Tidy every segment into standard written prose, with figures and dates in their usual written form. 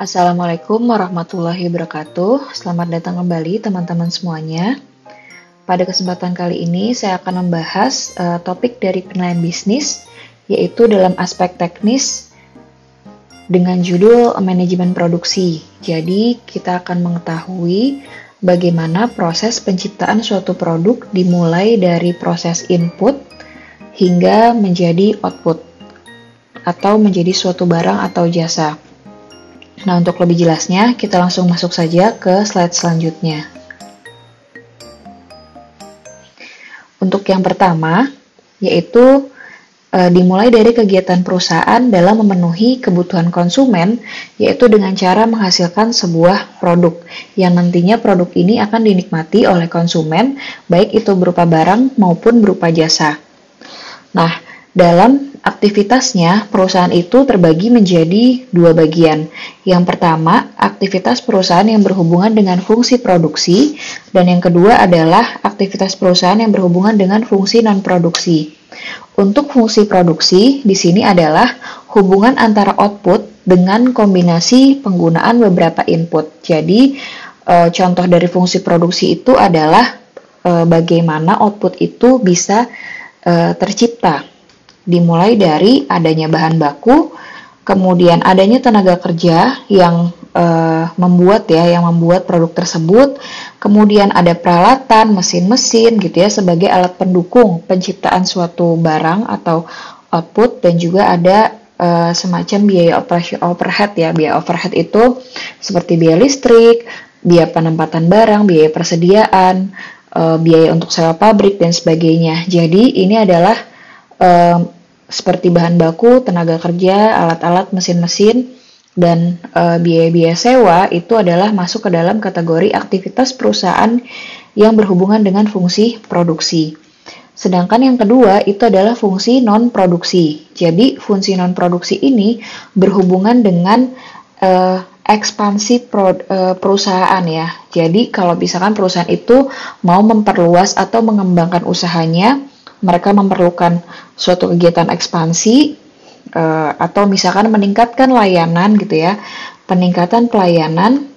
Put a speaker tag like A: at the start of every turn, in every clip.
A: Assalamualaikum warahmatullahi wabarakatuh. Selamat datang kembali teman-teman semuanya. Pada kesempatan kali ini saya akan membahas topik dari penilaian bisnis, yaitu dalam aspek teknis dengan judul manajemen produksi. Jadi kita akan mengetahui bagaimana proses penciptaan suatu produk dimulai dari proses input hingga menjadi output atau menjadi suatu barang atau jasa. Nah, untuk lebih jelasnya, kita langsung masuk saja ke slide selanjutnya. Untuk yang pertama, yaitu dimulai dari kegiatan perusahaan dalam memenuhi kebutuhan konsumen, yaitu dengan cara menghasilkan sebuah produk, yang nantinya produk ini akan dinikmati oleh konsumen, baik itu berupa barang maupun berupa jasa. Nah, dalam aktivitasnya, perusahaan itu terbagi menjadi dua bagian. Yang pertama, aktivitas perusahaan yang berhubungan dengan fungsi produksi, dan yang kedua adalah aktivitas perusahaan yang berhubungan dengan fungsi non-produksi. Untuk fungsi produksi, di sini adalah hubungan antara output dengan kombinasi penggunaan beberapa input. Jadi, contoh dari fungsi produksi itu adalah bagaimana output itu bisa tercipta. Dimulai dari adanya bahan baku, kemudian adanya tenaga kerja yang membuat produk tersebut, kemudian ada peralatan, mesin-mesin gitu ya sebagai alat pendukung penciptaan suatu barang atau output, dan juga ada semacam biaya overhead ya. Biaya overhead itu seperti biaya listrik, biaya penempatan barang, biaya persediaan, biaya untuk sewa pabrik dan sebagainya. Jadi ini adalah seperti bahan baku, tenaga kerja, alat-alat, mesin-mesin, dan biaya-biaya sewa itu adalah masuk ke dalam kategori aktivitas perusahaan yang berhubungan dengan fungsi produksi. Sedangkan yang kedua itu adalah fungsi non-produksi. Jadi fungsi non-produksi ini berhubungan dengan ekspansi perusahaan ya. Jadi kalau misalkan perusahaan itu mau memperluas atau mengembangkan usahanya, mereka memerlukan suatu kegiatan ekspansi atau misalkan meningkatkan layanan gitu ya, peningkatan pelayanan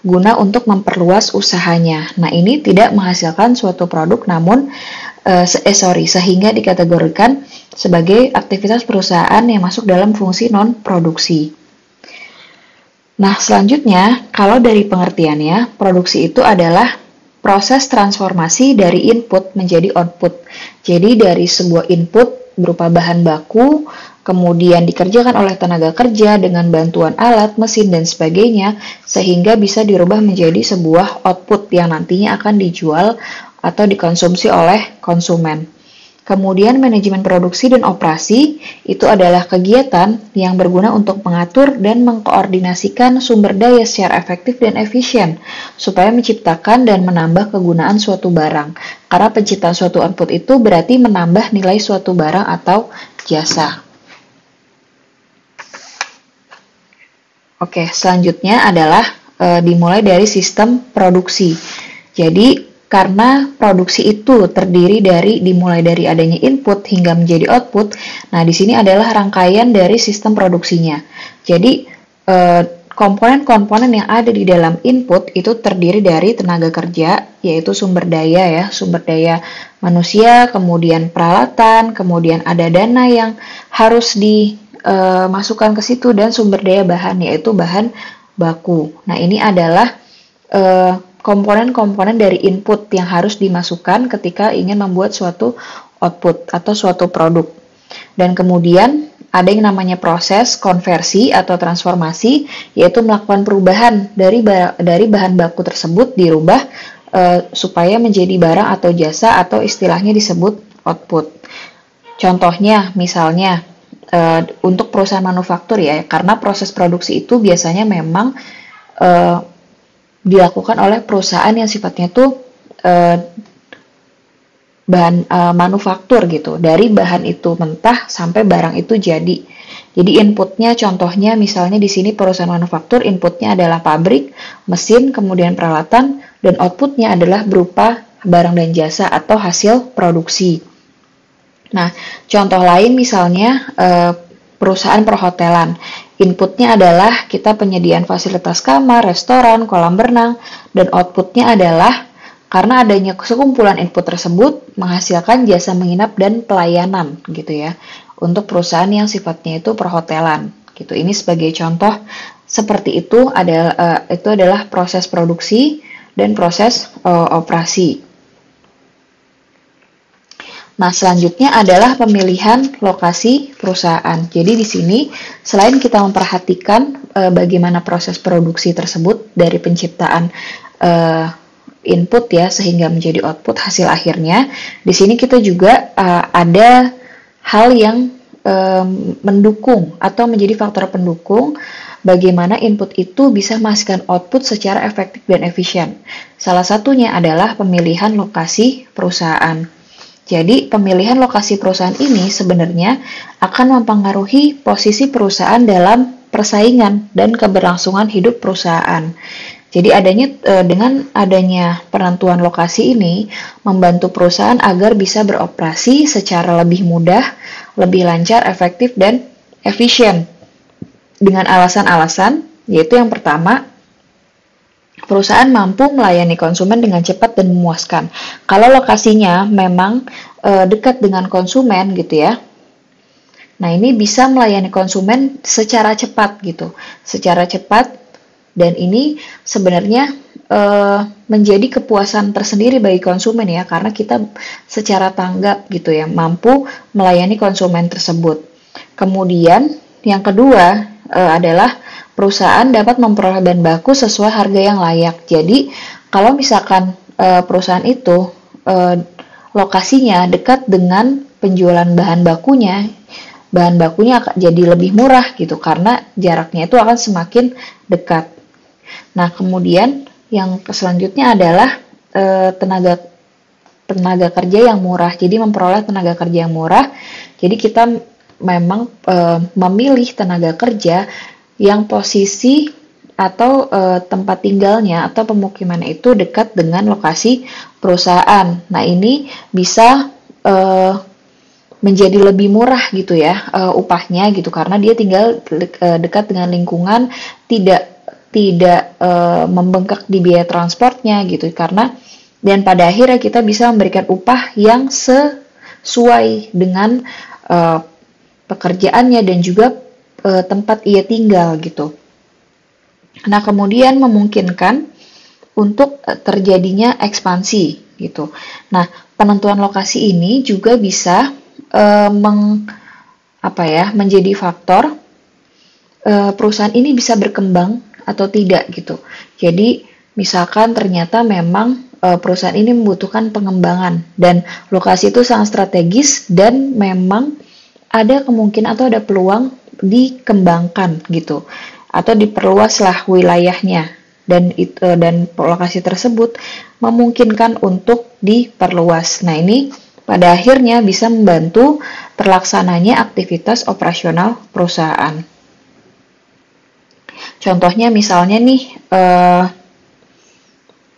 A: guna untuk memperluas usahanya. Nah, ini tidak menghasilkan suatu produk namun sehingga dikategorikan sebagai aktivitas perusahaan yang masuk dalam fungsi non-produksi. Nah, selanjutnya, kalau dari pengertiannya, produksi itu adalah proses transformasi dari input menjadi output. Jadi, dari sebuah input berupa bahan baku, kemudian dikerjakan oleh tenaga kerja dengan bantuan alat, mesin, dan sebagainya, sehingga bisa dirubah menjadi sebuah output yang nantinya akan dijual atau dikonsumsi oleh konsumen. Kemudian manajemen produksi dan operasi itu adalah kegiatan yang berguna untuk mengatur dan mengkoordinasikan sumber daya secara efektif dan efisien supaya menciptakan dan menambah kegunaan suatu barang. Karena penciptaan suatu output itu berarti menambah nilai suatu barang atau jasa. Oke, selanjutnya adalah dimulai dari sistem produksi. Jadi karena produksi itu terdiri dimulai dari adanya input hingga menjadi output. Nah, di sini adalah rangkaian dari sistem produksinya. Jadi, komponen-komponen yang ada di dalam input itu terdiri dari tenaga kerja, yaitu sumber daya manusia, kemudian peralatan, kemudian ada dana yang harus dimasukkan ke situ, dan sumber daya bahan, yaitu bahan baku. Nah, ini adalah komponen-komponen dari input yang harus dimasukkan ketika ingin membuat suatu output atau suatu produk. Dan kemudian ada yang namanya proses konversi atau transformasi, yaitu melakukan perubahan dari bahan baku tersebut dirubah supaya menjadi barang atau jasa, atau istilahnya disebut output. Contohnya misalnya untuk perusahaan manufaktur ya, karena proses produksi itu biasanya memang dilakukan oleh perusahaan yang sifatnya tuh bahan manufaktur gitu, dari bahan itu mentah sampai barang itu jadi. Jadi inputnya contohnya misalnya di sini perusahaan manufaktur, inputnya adalah pabrik, mesin, kemudian peralatan, dan outputnya adalah berupa barang dan jasa atau hasil produksi. Nah, contoh lain misalnya perusahaan perhotelan. Inputnya adalah kita penyediaan fasilitas kamar, restoran, kolam berenang, dan outputnya adalah karena adanya sekumpulan input tersebut menghasilkan jasa menginap dan pelayanan gitu ya untuk perusahaan yang sifatnya itu perhotelan gitu. Ini sebagai contoh seperti itu adalah proses produksi dan proses operasi. Nah, selanjutnya adalah pemilihan lokasi perusahaan. Jadi di sini selain kita memperhatikan bagaimana proses produksi tersebut dari penciptaan input ya sehingga menjadi output hasil akhirnya, di sini kita juga ada hal yang mendukung atau menjadi faktor pendukung bagaimana input itu bisa menghasilkan output secara efektif dan efisien. Salah satunya adalah pemilihan lokasi perusahaan. Jadi, pemilihan lokasi perusahaan ini sebenarnya akan mempengaruhi posisi perusahaan dalam persaingan dan keberlangsungan hidup perusahaan. Jadi, dengan adanya penentuan lokasi ini membantu perusahaan agar bisa beroperasi secara lebih mudah, lebih lancar, efektif, dan efisien. Dengan alasan-alasan, yaitu yang pertama, perusahaan mampu melayani konsumen dengan cepat dan memuaskan. Kalau lokasinya memang dekat dengan konsumen gitu ya. Nah, ini bisa melayani konsumen secara cepat gitu. Secara cepat dan ini sebenarnya menjadi kepuasan tersendiri bagi konsumen ya karena kita secara tanggap gitu ya mampu melayani konsumen tersebut. Kemudian yang kedua adalah perusahaan dapat memperoleh bahan baku sesuai harga yang layak. Jadi, kalau misalkan perusahaan itu lokasinya dekat dengan penjualan bahan bakunya akan jadi lebih murah gitu karena jaraknya itu akan semakin dekat. Nah, kemudian yang selanjutnya adalah tenaga kerja yang murah. Jadi, memperoleh tenaga kerja yang murah. Jadi, kita memang memilih tenaga kerja yang posisi atau tempat tinggalnya atau pemukimannya itu dekat dengan lokasi perusahaan. Nah, ini bisa menjadi lebih murah gitu ya upahnya gitu karena dia tinggal dekat dengan lingkungan, tidak membengkak di biaya transportnya gitu karena dan pada akhirnya kita bisa memberikan upah yang sesuai dengan pekerjaannya dan juga tempat ia tinggal gitu. Nah, kemudian memungkinkan untuk terjadinya ekspansi gitu. Nah, penentuan lokasi ini juga bisa menjadi faktor perusahaan ini bisa berkembang atau tidak gitu. Jadi, misalkan ternyata memang perusahaan ini membutuhkan pengembangan dan lokasi itu sangat strategis dan memang ada kemungkinan atau ada peluang dikembangkan gitu atau diperluaslah wilayahnya dan lokasi tersebut memungkinkan untuk diperluas. Nah, ini pada akhirnya bisa membantu terlaksananya aktivitas operasional perusahaan. Contohnya misalnya nih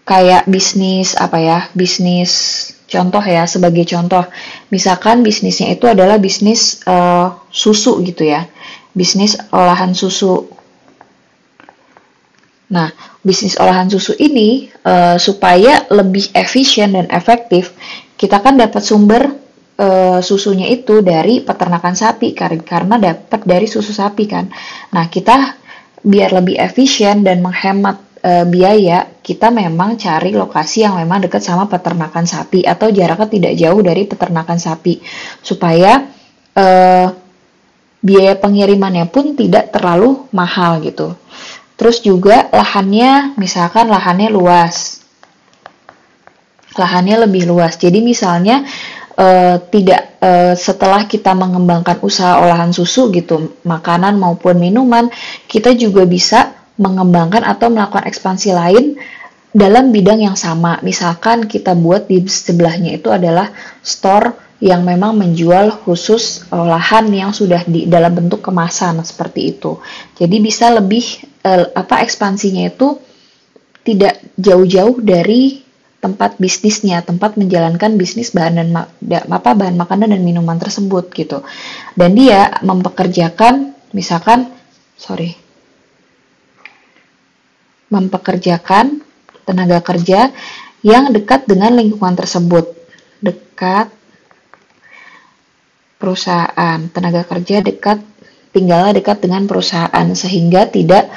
A: kayak bisnis contoh ya, sebagai contoh, misalkan bisnisnya itu adalah bisnis susu gitu ya, bisnis olahan susu. Nah, bisnis olahan susu ini supaya lebih efisien dan efektif, kita kan dapat sumber susunya itu dari peternakan sapi karena dapat dari susu sapi kan. Nah, kita biar lebih efisien dan menghemat biaya, kita memang cari lokasi yang memang dekat sama peternakan sapi atau jaraknya tidak jauh dari peternakan sapi supaya biaya pengirimannya pun tidak terlalu mahal gitu. Terus juga lahannya, misalkan lahannya lebih luas. Jadi misalnya setelah kita mengembangkan usaha olahan susu gitu, makanan maupun minuman, kita juga bisa mengembangkan atau melakukan ekspansi lain dalam bidang yang sama. Misalkan kita buat di sebelahnya itu adalah store yang memang menjual khusus olahan yang sudah dalam bentuk kemasan seperti itu. Jadi bisa lebih ekspansinya itu tidak jauh-jauh dari tempat bisnisnya, tempat menjalankan bisnis bahan makanan dan minuman tersebut gitu. Dan dia mempekerjakan mempekerjakan tenaga kerja yang dekat dengan lingkungan tersebut. Tenaga kerja tinggalnya dekat dengan perusahaan sehingga tidak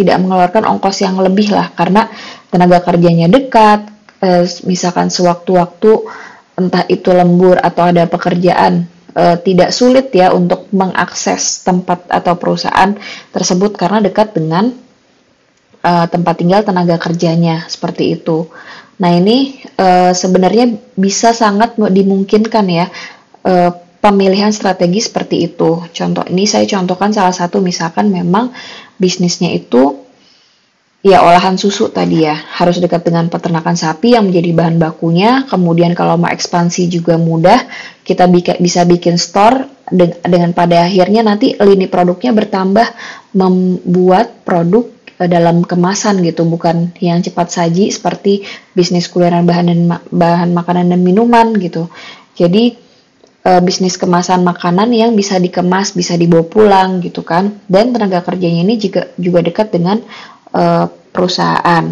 A: mengeluarkan ongkos yang lebih lah, karena tenaga kerjanya dekat, misalkan sewaktu-waktu entah itu lembur atau ada pekerjaan, tidak sulit ya untuk mengakses tempat atau perusahaan tersebut karena dekat dengan tempat tinggal tenaga kerjanya, seperti itu. Nah ini sebenarnya bisa sangat dimungkinkan ya pemilihan strategi seperti itu. Ini saya contohkan salah satu, misalkan memang bisnisnya itu ya olahan susu tadi ya, harus dekat dengan peternakan sapi yang menjadi bahan bakunya. Kemudian kalau mau ekspansi juga mudah, kita bisa bikin store dengan pada akhirnya nanti lini produknya bertambah, membuat produk dalam kemasan gitu, bukan yang cepat saji seperti bisnis kuliner bahan makanan dan minuman gitu. Jadi bisnis kemasan makanan yang bisa dikemas, bisa dibawa pulang gitu kan, dan tenaga kerjanya ini juga dekat dengan perusahaan,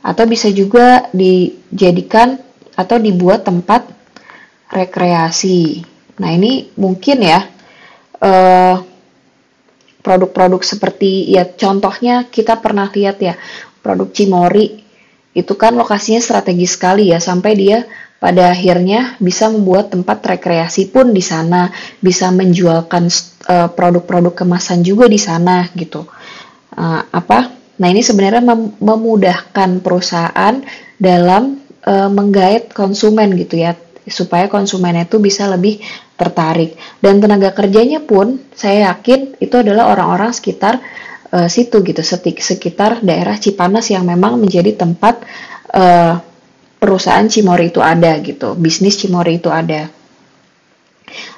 A: atau bisa juga dijadikan atau dibuat tempat rekreasi. Nah ini mungkin ya produk-produk seperti ya contohnya kita pernah lihat ya produk Cimory itu kan lokasinya strategis sekali ya, sampai dia pada akhirnya bisa membuat tempat rekreasi pun di sana, bisa menjualkan produk-produk kemasan juga di sana gitu. Nah ini sebenarnya memudahkan perusahaan dalam menggait konsumen gitu ya, supaya konsumennya itu bisa lebih tertarik. Dan tenaga kerjanya pun saya yakin itu adalah orang-orang sekitar situ gitu, sekitar daerah Cipanas yang memang menjadi tempat perusahaan Cimory itu ada gitu, bisnis Cimory itu ada.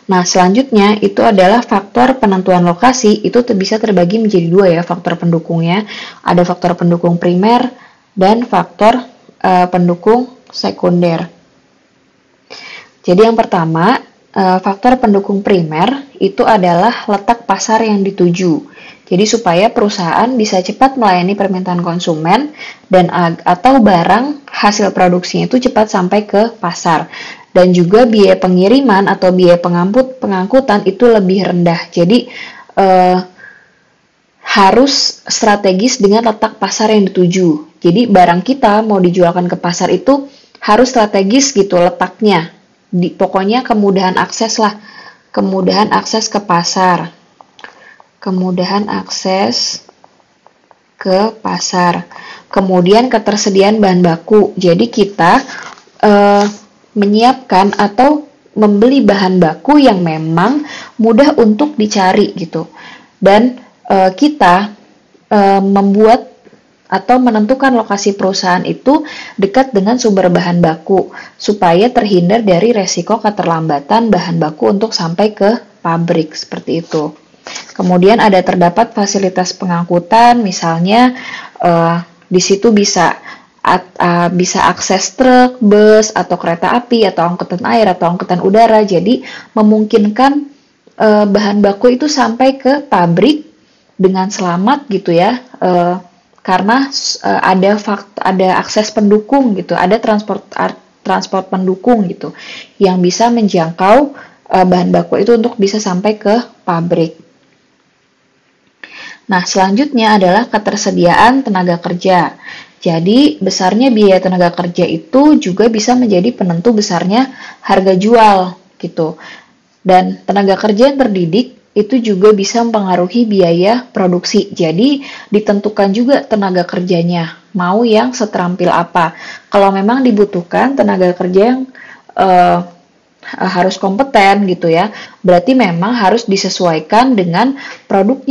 A: Nah selanjutnya itu adalah faktor penentuan lokasi, itu bisa terbagi menjadi dua ya faktor pendukungnya. Ada faktor pendukung primer dan faktor pendukung sekunder. Jadi yang pertama, faktor pendukung primer itu adalah letak pasar yang dituju. Jadi supaya perusahaan bisa cepat melayani permintaan konsumen dan atau barang hasil produksinya itu cepat sampai ke pasar. Dan juga biaya pengiriman atau biaya pengangkutan itu lebih rendah. Jadi harus strategis dengan letak pasar yang dituju. Jadi barang kita mau dijualkan ke pasar itu harus strategis gitu letaknya. Pokoknya kemudahan akses lah, kemudahan akses ke pasar. Kemudian ketersediaan bahan baku. Jadi kita menyiapkan atau membeli bahan baku yang memang mudah untuk dicari gitu. Dan kita membuat atau menentukan lokasi perusahaan itu dekat dengan sumber bahan baku supaya terhindar dari resiko keterlambatan bahan baku untuk sampai ke pabrik, seperti itu. Kemudian terdapat fasilitas pengangkutan, misalnya di situ bisa akses truk, bus, atau kereta api, atau angkutan air, atau angkutan udara. Jadi memungkinkan bahan baku itu sampai ke pabrik dengan selamat gitu ya, karena ada akses pendukung gitu, ada transport pendukung gitu yang bisa menjangkau bahan baku itu untuk bisa sampai ke pabrik. Nah, selanjutnya adalah ketersediaan tenaga kerja. Jadi, besarnya biaya tenaga kerja itu juga bisa menjadi penentu besarnya harga jual gitu. Dan tenaga kerja yang terdidik itu juga bisa mempengaruhi biaya produksi. Jadi, ditentukan juga tenaga kerjanya, mau yang seterampil apa. Kalau memang dibutuhkan tenaga kerja yang harus kompeten gitu ya, berarti memang harus disesuaikan dengan produk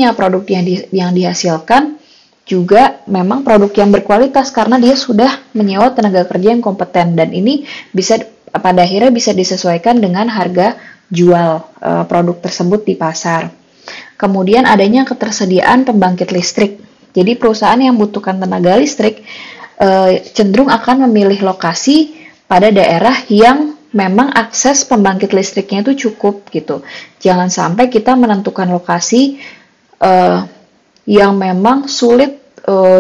A: yang dihasilkan, juga memang produk yang berkualitas karena dia sudah menyewa tenaga kerja yang kompeten, dan ini bisa pada akhirnya bisa disesuaikan dengan harga jual produk tersebut di pasar. Kemudian adanya ketersediaan pembangkit listrik. Jadi perusahaan yang membutuhkan tenaga listrik cenderung akan memilih lokasi pada daerah yang memang akses pembangkit listriknya itu cukup gitu. Jangan sampai kita menentukan lokasi yang memang sulit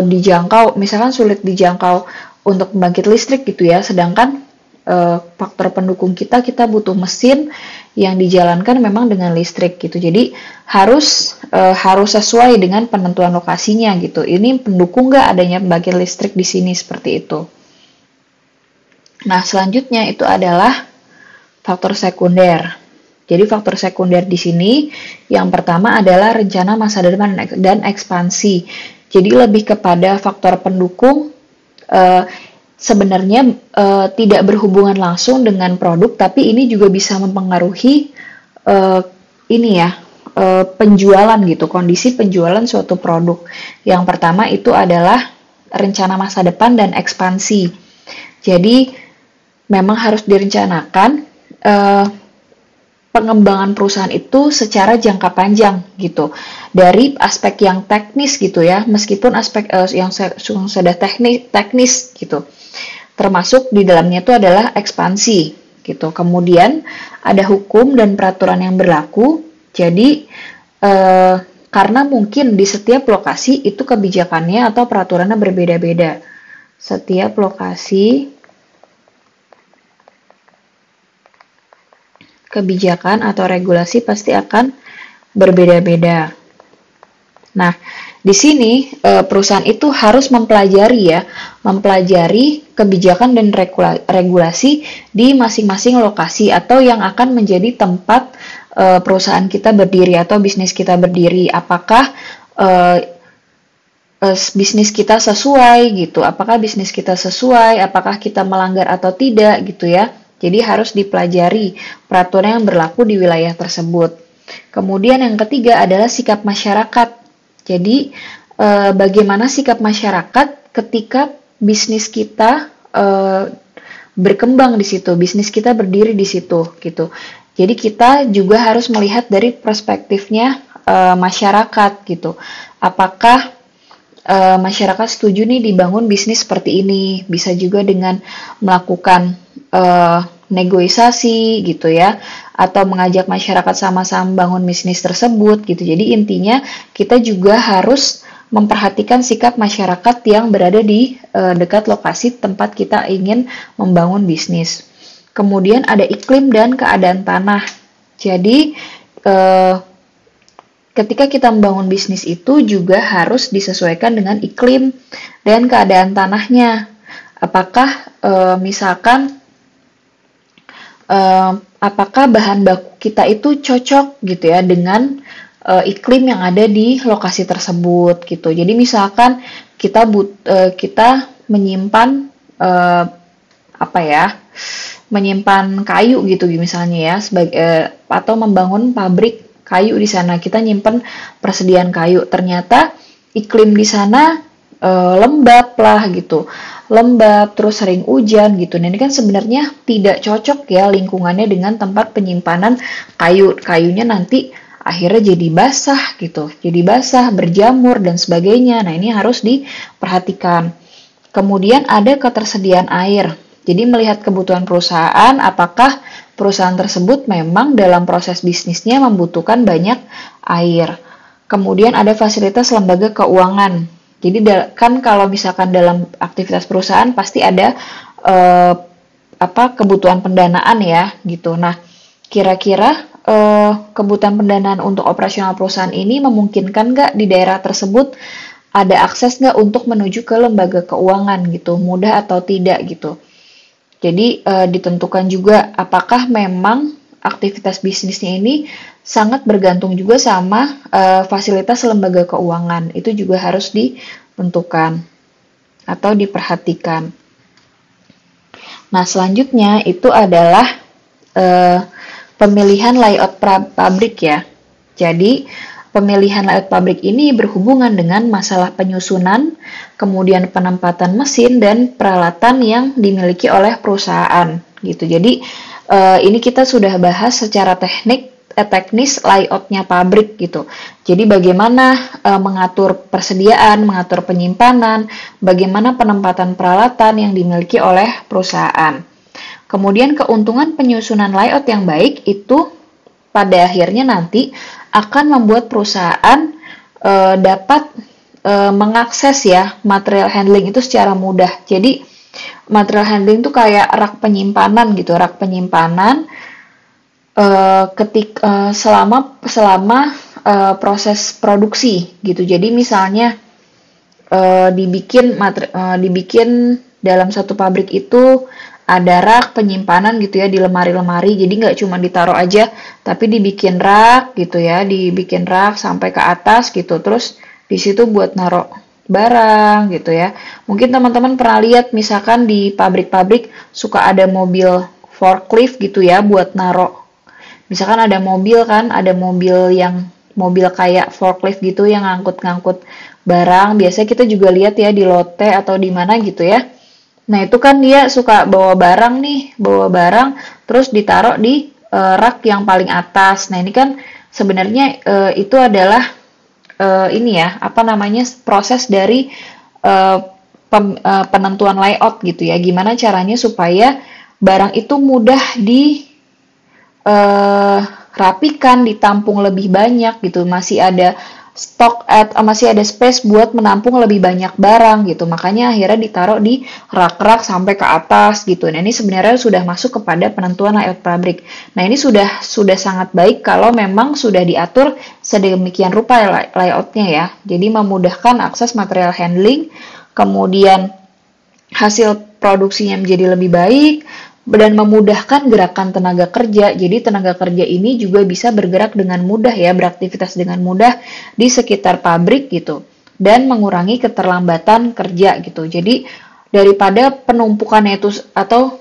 A: dijangkau, misalkan sulit dijangkau untuk pembangkit listrik gitu ya, sedangkan faktor pendukung kita butuh mesin yang dijalankan memang dengan listrik gitu. Jadi harus sesuai dengan penentuan lokasinya gitu. Ini pendukung nggak adanya pembangkit listrik di sini seperti itu. Nah, selanjutnya itu adalah faktor sekunder. Jadi faktor sekunder di sini yang pertama adalah rencana masa depan dan ekspansi. Jadi lebih kepada faktor pendukung, sebenarnya tidak berhubungan langsung dengan produk, tapi ini juga bisa mempengaruhi penjualan gitu, kondisi penjualan suatu produk. Yang pertama itu adalah rencana masa depan dan ekspansi. Jadi memang harus direncanakan pengembangan perusahaan itu secara jangka panjang gitu, dari aspek yang teknis gitu ya, meskipun aspek yang sudah teknis gitu, termasuk di dalamnya itu adalah ekspansi gitu. Kemudian ada hukum dan peraturan yang berlaku. Jadi karena mungkin di setiap lokasi itu kebijakannya atau peraturannya berbeda-beda. Setiap lokasi kebijakan atau regulasi pasti akan berbeda-beda. Nah, di sini perusahaan itu harus mempelajari kebijakan dan regulasi di masing-masing lokasi atau yang akan menjadi tempat perusahaan kita berdiri atau bisnis kita berdiri. Apakah bisnis kita sesuai gitu? Apakah bisnis kita sesuai? Apakah kita melanggar atau tidak gitu ya? Jadi harus dipelajari peraturan yang berlaku di wilayah tersebut. Kemudian yang ketiga adalah sikap masyarakat. Jadi bagaimana sikap masyarakat ketika bisnis kita berkembang di situ, bisnis kita berdiri di situ gitu. Jadi kita juga harus melihat dari perspektifnya masyarakat gitu. Apakah masyarakat setuju nih dibangun bisnis seperti ini? Bisa juga dengan melakukan negosiasi gitu ya, atau mengajak masyarakat sama-sama bangun bisnis tersebut gitu. Jadi intinya kita juga harus memperhatikan sikap masyarakat yang berada di dekat lokasi tempat kita ingin membangun bisnis. Kemudian ada iklim dan keadaan tanah. Jadi ketika kita membangun bisnis itu juga harus disesuaikan dengan iklim dan keadaan tanahnya. Apakah misalkan apakah bahan baku kita itu cocok gitu ya dengan iklim yang ada di lokasi tersebut gitu. Jadi misalkan kita menyimpan menyimpan kayu gitu misalnya ya, atau membangun pabrik kayu di sana, kita nyimpen persediaan kayu, ternyata iklim di sana lembab lah gitu, lembab terus sering hujan gitu. Nah, ini kan sebenarnya tidak cocok ya lingkungannya dengan tempat penyimpanan kayunya nanti akhirnya jadi basah gitu, jadi basah, berjamur dan sebagainya. Nah, ini harus diperhatikan. Kemudian ada ketersediaan air. Jadi melihat kebutuhan perusahaan, apakah perusahaan tersebut memang dalam proses bisnisnya membutuhkan banyak air. Kemudian ada fasilitas lembaga keuangan. Jadi kan kalau misalkan dalam aktivitas perusahaan pasti ada kebutuhan pendanaan ya gitu. Nah, kira-kira kebutuhan pendanaan untuk operasional perusahaan ini memungkinkan nggak di daerah tersebut ada akses nggak untuk menuju ke lembaga keuangan gitu, mudah atau tidak gitu. Jadi ditentukan juga apakah memang aktivitas bisnisnya ini sangat bergantung juga sama fasilitas lembaga keuangan. Itu juga harus ditentukan atau diperhatikan. Nah, selanjutnya itu adalah pemilihan layout pabrik ya. Jadi pemilihan layout pabrik ini berhubungan dengan masalah penyusunan, kemudian penempatan mesin dan peralatan yang dimiliki oleh perusahaan gitu. Jadi ini kita sudah bahas secara teknik teknis layoutnya pabrik gitu. Jadi bagaimana mengatur persediaan, mengatur penyimpanan, bagaimana penempatan peralatan yang dimiliki oleh perusahaan. Kemudian keuntungan penyusunan layout yang baik itu pada akhirnya nanti akan membuat perusahaan dapat mengakses ya material handling itu secara mudah. Jadi material handling itu kayak rak penyimpanan gitu, rak penyimpanan selama proses produksi gitu. Jadi misalnya dibikin dalam satu pabrik itu ada rak penyimpanan gitu ya di lemari-lemari. Jadi nggak cuma ditaruh aja, tapi dibikin rak gitu ya, dibikin rak sampai ke atas gitu. Terus di situ buat naruh barang gitu ya. Mungkin teman-teman pernah lihat misalkan di pabrik-pabrik suka ada mobil forklift gitu ya buat naruh. Misalkan ada mobil kan, ada mobil kayak forklift gitu yang ngangkut-ngangkut barang. Biasanya kita juga lihat ya di lote atau di mana gitu ya. Nah, itu kan dia suka bawa barang terus ditaruh di rak yang paling atas. Nah, ini kan sebenarnya itu adalah proses dari penentuan layout gitu ya. Gimana caranya supaya barang itu mudah rapikan, ditampung lebih banyak gitu, masih ada space buat menampung lebih banyak barang gitu. Makanya akhirnya ditaruh di rak-rak sampai ke atas gitu. Nah, ini sebenarnya sudah masuk kepada penentuan layout pabrik. Nah, ini sudah sangat baik kalau memang sudah diatur sedemikian rupa layoutnya ya. Jadi memudahkan akses material handling, kemudian hasil produksinya menjadi lebih baik, dan memudahkan gerakan tenaga kerja. Jadi tenaga kerja ini juga bisa bergerak dengan mudah ya, beraktivitas dengan mudah di sekitar pabrik gitu, dan mengurangi keterlambatan kerja gitu. Jadi daripada penumpukannya itu atau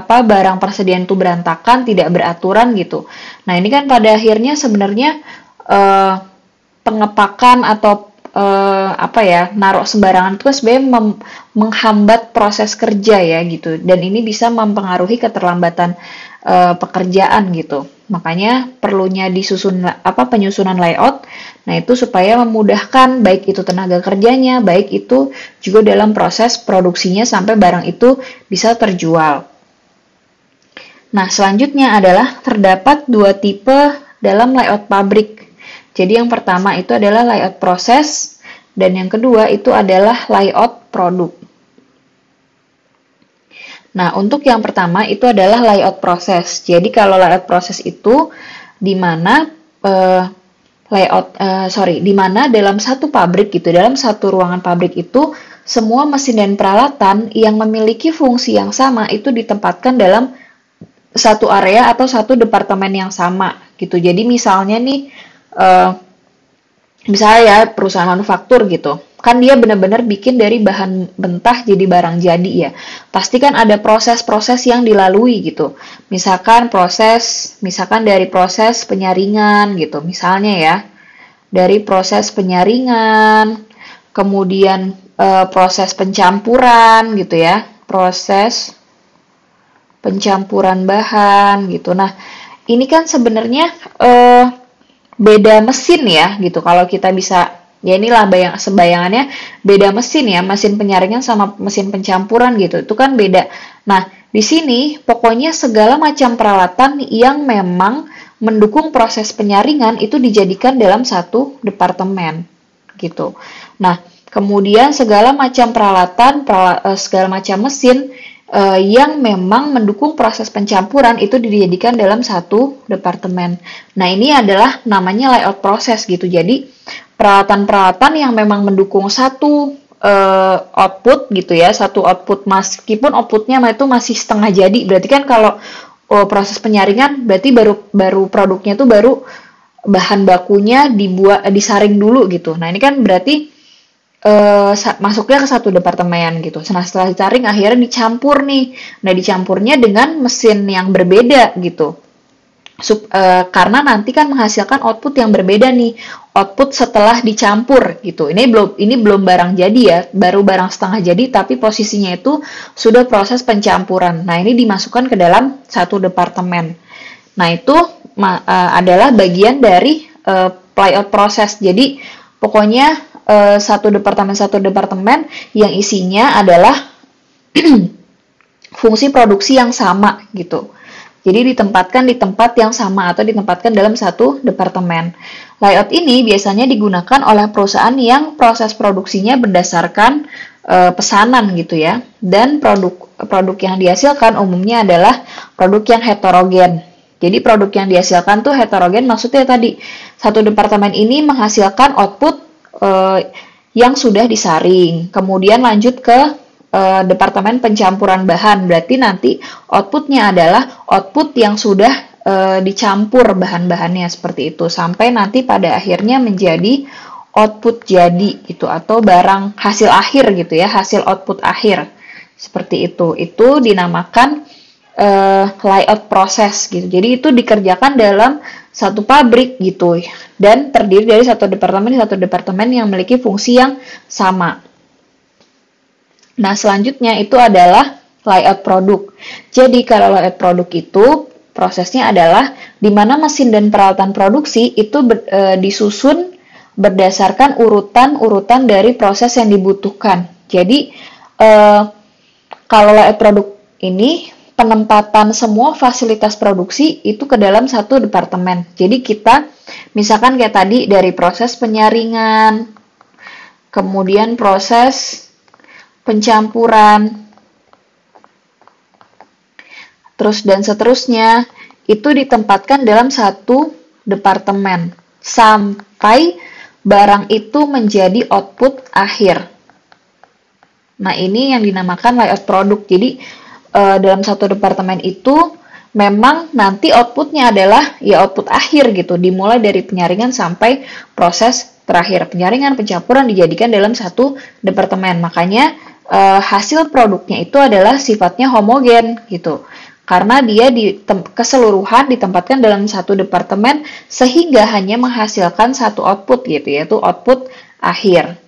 A: barang persediaan itu berantakan, tidak beraturan gitu. Nah, ini kan pada akhirnya sebenarnya pengepakan atau naruh sembarangan itu sebenarnya menghambat proses kerja ya gitu, dan ini bisa mempengaruhi keterlambatan pekerjaan gitu. Makanya perlunya penyusunan layout. Nah, itu supaya memudahkan baik itu tenaga kerjanya, baik itu juga dalam proses produksinya sampai barang itu bisa terjual. Nah, selanjutnya adalah terdapat dua tipe dalam layout pabrik. Jadi yang pertama itu adalah layout proses, dan yang kedua itu adalah layout produk. Nah, untuk yang pertama itu adalah layout proses. Jadi kalau layout proses itu di mana dalam satu pabrik gitu, dalam satu ruangan pabrik itu semua mesin dan peralatan yang memiliki fungsi yang sama itu ditempatkan dalam satu area atau satu departemen yang sama gitu. Jadi misalnya nih misalnya ya perusahaan manufaktur gitu, kan dia benar-benar bikin dari bahan mentah jadi barang jadi ya. Pasti kan ada proses-proses yang dilalui gitu. Misalkan dari proses penyaringan gitu, misalnya ya. Dari proses penyaringan, kemudian proses pencampuran gitu ya. Proses pencampuran bahan gitu. Nah, ini kan sebenarnya beda mesin ya gitu. Kalau kita bisa, ya inilah sebayangannya beda mesin ya, mesin penyaringan sama mesin pencampuran gitu. Itu kan beda. Nah, di sini pokoknya segala macam peralatan yang memang mendukung proses penyaringan itu dijadikan dalam satu departemen gitu. Nah, kemudian segala macam segala macam mesin yang memang mendukung proses pencampuran itu dijadikan dalam satu departemen. Nah, ini adalah namanya layout proses gitu. Jadi, peralatan-peralatan yang memang mendukung satu output gitu ya, satu output meskipun outputnya itu masih setengah jadi. Berarti kan kalau proses penyaringan berarti baru produknya tuh baru bahan bakunya disaring dulu gitu. Nah, ini kan berarti masuknya ke satu departemen gitu. Nah, setelah disaring akhirnya dicampur nih. Nah, dicampurnya dengan mesin yang berbeda gitu. Karena nanti kan menghasilkan output yang berbeda nih. Output setelah dicampur gitu. Ini belum barang jadi ya, baru barang setengah jadi tapi posisinya itu sudah proses pencampuran. Nah, ini dimasukkan ke dalam satu departemen. Nah, itu adalah bagian dari layout proses. Jadi pokoknya satu departemen yang isinya adalah fungsi produksi yang sama gitu. Jadi ditempatkan di tempat yang sama atau ditempatkan dalam satu departemen. Layout ini biasanya digunakan oleh perusahaan yang proses produksinya berdasarkan pesanan gitu ya. Dan produk yang dihasilkan umumnya adalah produk yang heterogen. Jadi produk yang dihasilkan tuh heterogen, maksudnya tadi satu departemen ini menghasilkan output yang sudah disaring. Kemudian lanjut ke departemen pencampuran bahan, berarti nanti outputnya adalah output yang sudah dicampur bahan-bahannya seperti itu, sampai nanti pada akhirnya menjadi output jadi gitu, atau barang hasil akhir gitu ya, hasil output akhir seperti itu. Itu dinamakan layout proses gitu. Jadi itu dikerjakan dalam satu pabrik gitu, dan terdiri dari satu departemen yang memiliki fungsi yang sama. Nah, selanjutnya itu adalah layout produk. Jadi, kalau layout produk itu prosesnya adalah di mana mesin dan peralatan produksi itu disusun berdasarkan urutan-urutan dari proses yang dibutuhkan. Jadi, kalau layout produk ini penempatan semua fasilitas produksi itu ke dalam satu departemen. Jadi, kita misalkan kayak tadi dari proses penyaringan, kemudian proses pencampuran, terus dan seterusnya, itu ditempatkan dalam satu departemen sampai barang itu menjadi output akhir. Nah, ini yang dinamakan layout produk. Jadi dalam satu departemen itu memang nanti outputnya adalah ya output akhir gitu, dimulai dari penyaringan sampai proses terakhir. Penyaringan, pencampuran dijadikan dalam satu departemen. Makanya hasil produknya itu adalah sifatnya homogen gitu, karena dia keseluruhan ditempatkan dalam satu departemen sehingga hanya menghasilkan satu output gitu, yaitu output akhir.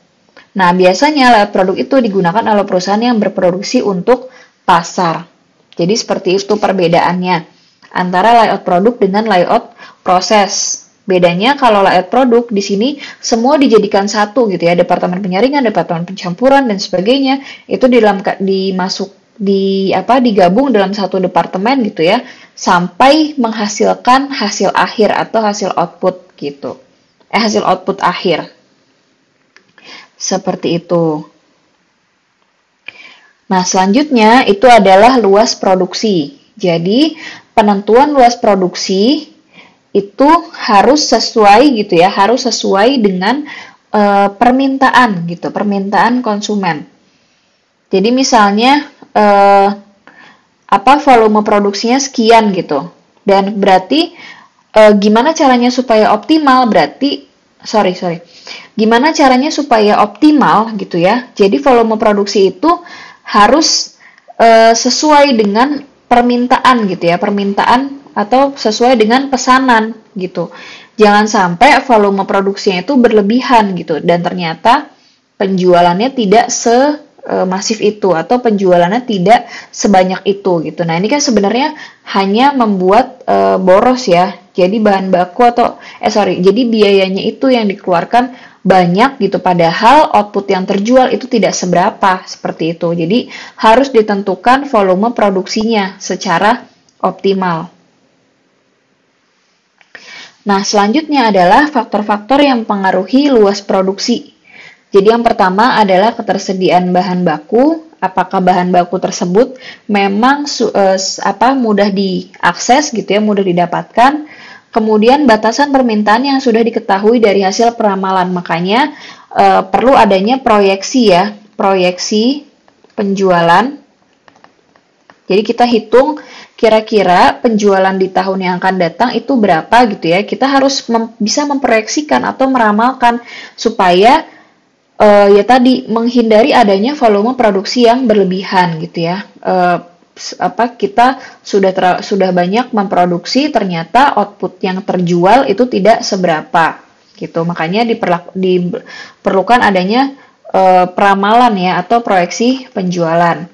A: Nah, biasanya layout produk itu digunakan oleh perusahaan yang berproduksi untuk pasar. Jadi seperti itu perbedaannya antara layout produk dengan layout proses. Bedanya kalau layout produk di sini semua dijadikan satu gitu ya, departemen penyaringan, departemen pencampuran dan sebagainya itu digabung dalam satu departemen gitu ya, sampai menghasilkan hasil akhir atau hasil output gitu. Hasil output akhir. Seperti itu. Nah, selanjutnya itu adalah luas produksi. Jadi, penentuan luas produksi itu harus sesuai gitu ya, harus sesuai dengan permintaan gitu, permintaan konsumen. Jadi misalnya volume produksinya sekian gitu, dan berarti gimana caranya supaya optimal? Gimana caranya supaya optimal gitu ya? Jadi volume produksi itu harus sesuai dengan permintaan gitu ya, permintaan atau sesuai dengan pesanan gitu. Jangan sampai volume produksinya itu berlebihan gitu dan ternyata penjualannya tidak semasif itu atau penjualannya tidak sebanyak itu gitu. Nah, ini kan sebenarnya hanya membuat boros ya. Jadi bahan baku jadi biayanya itu yang dikeluarkan banyak gitu, padahal output yang terjual itu tidak seberapa seperti itu. Jadi harus ditentukan volume produksinya secara optimal. Nah, selanjutnya adalah faktor-faktor yang mempengaruhi luas produksi. Jadi yang pertama adalah ketersediaan bahan baku. Apakah bahan baku tersebut memang mudah diakses gitu ya, mudah didapatkan. Kemudian batasan permintaan yang sudah diketahui dari hasil peramalan. Makanya perlu adanya proyeksi ya, proyeksi penjualan. Jadi kita hitung kira-kira penjualan di tahun yang akan datang itu berapa gitu ya. Kita harus bisa memproyeksikan atau meramalkan supaya menghindari adanya volume produksi yang berlebihan gitu ya. Kita sudah banyak memproduksi, ternyata output yang terjual itu tidak seberapa gitu. Makanya diperlukan adanya peramalan ya atau proyeksi penjualan.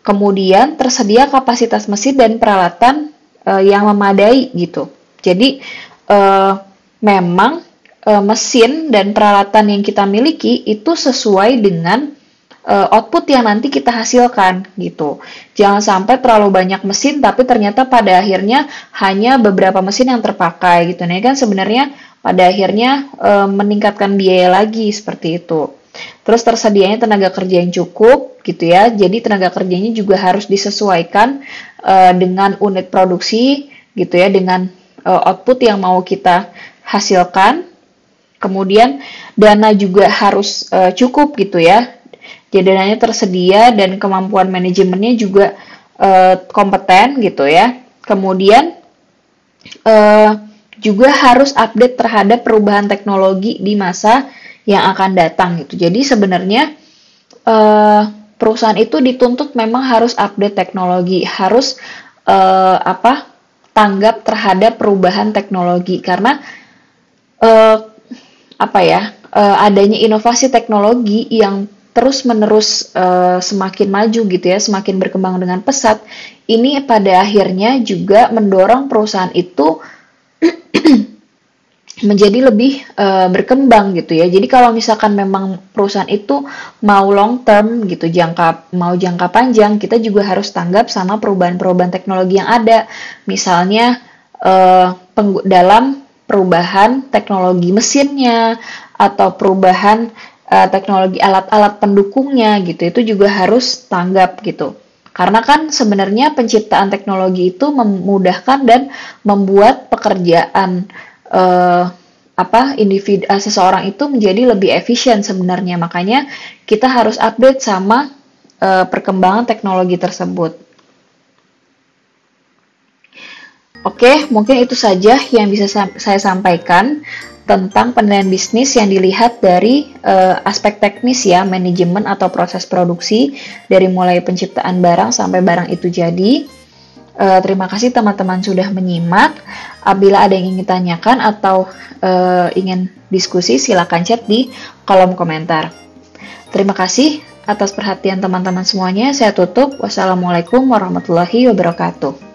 A: Kemudian tersedia kapasitas mesin dan peralatan yang memadai gitu. Jadi memang mesin dan peralatan yang kita miliki itu sesuai dengan output yang nanti kita hasilkan gitu. Jangan sampai terlalu banyak mesin tapi ternyata pada akhirnya hanya beberapa mesin yang terpakai gitu. Nah, kan sebenarnya pada akhirnya meningkatkan biaya lagi seperti itu. Terus tersedianya tenaga kerja yang cukup gitu ya. Jadi tenaga kerjanya juga harus disesuaikan dengan unit produksi gitu ya, dengan output yang mau kita hasilkan. Kemudian dana juga harus cukup gitu ya. Jadi dananya tersedia dan kemampuan manajemennya juga kompeten gitu ya. Kemudian juga harus update terhadap perubahan teknologi di masa yang akan datang gitu. Jadi sebenarnya perusahaan itu dituntut memang harus update teknologi, harus tanggap terhadap perubahan teknologi karena adanya inovasi teknologi yang terus-menerus semakin maju gitu ya, semakin berkembang dengan pesat, ini pada akhirnya juga mendorong perusahaan itu menjadi lebih berkembang gitu ya. Jadi kalau misalkan memang perusahaan itu mau long term gitu, jangka panjang, kita juga harus tanggap sama perubahan-perubahan teknologi yang ada. Misalnya dalam perubahan teknologi mesinnya atau perubahan teknologi alat-alat pendukungnya gitu, itu juga harus tanggap gitu. Karena kan sebenarnya penciptaan teknologi itu memudahkan dan membuat pekerjaan seseorang itu menjadi lebih efisien sebenarnya. Makanya kita harus update sama perkembangan teknologi tersebut. Oke, mungkin itu saja yang bisa saya sampaikan tentang penilaian bisnis yang dilihat dari aspek teknis ya, manajemen atau proses produksi dari mulai penciptaan barang sampai barang itu jadi. Terima kasih teman-teman sudah menyimak. Apabila ada yang ingin tanyakan atau ingin diskusi, silakan chat di kolom komentar. Terima kasih atas perhatian teman-teman semuanya. Saya tutup. Wassalamualaikum warahmatullahi wabarakatuh.